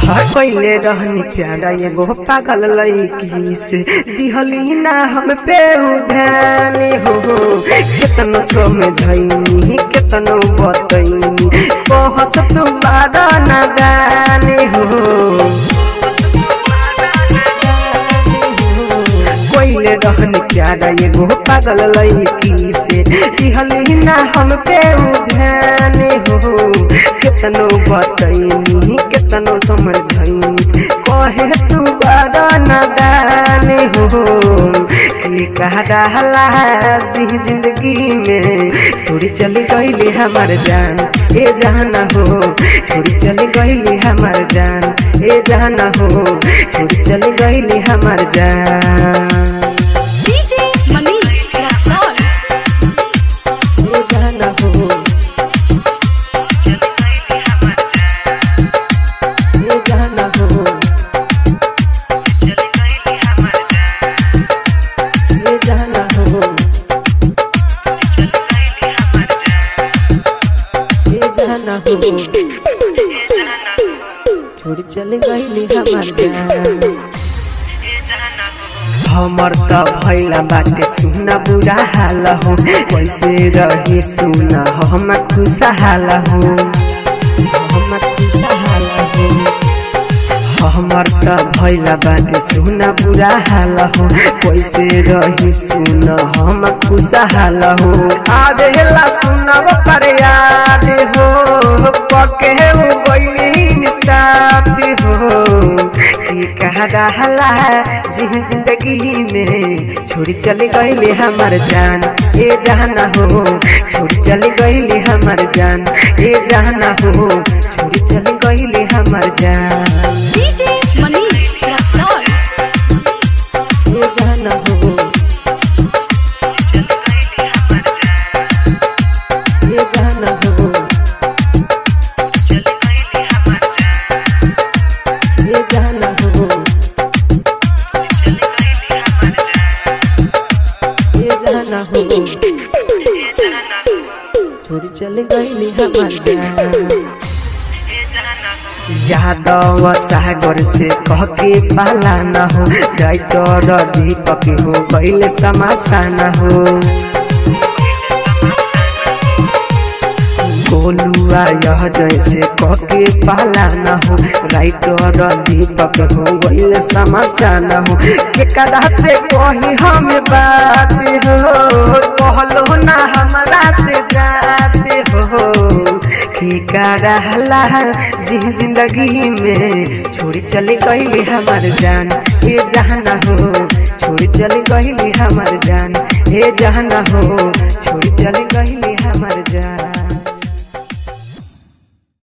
पहले रहनी प्यारा एगो पागल लड़की से दिहली ना हम पे ध्यान हो केतनो समझैनी केतनो बतैनी कहस तू बारा ना गाने हो पहले रहनी प्यारा एगो पागल लड़की से दिहली ना हम पे ध्यान हो केतनो बतैनी केतनो समझैनी कहे तू बड़ा नादान हो कि कहला जी जिंदगी में थोड़ी चली गईली हमार जान ए जाना हो थोड़ी चली गईली हमार जान ए जाना हो थोड़ी चली गईली हमार जान छोड़ी चली गईली हमार जान हमर त भैला बाटे सुना बुरा हाल हो कैसे रही सुना हम खुशहाल हो हम खुशहाल हो हमर त भैला बाटे सुना बुरा हाल हो कैसे रही सुना हम खुशहाल हो आवेला सुनब पर याद हो पके गईली साथ हो कि कहला जी जिंदगी में छोड़ी चली गईली हमार जान ए जाना हो छोड़ी चली गईली हमार जान ए जाना हो छोड़ी चली गईली हमार जान छोड़ी चली गईली हमार जान यादव सागर से कह के पाला न हो राइटर दीपक हो गईले समासाना हो गोलुआ यह जैसे कह के पाला न हो राइटर दीपक हो गईले समासाना हो केकरा से कही हम बात हो कहलो ना हमरा से जाते हो कि कहला जी जिंदगी में छोड़ी चली गईली हमार जान ए जाना हो छोड़ी चली गईली हमार जान ए जाना हो छोड़ी चली गईली हमार जान।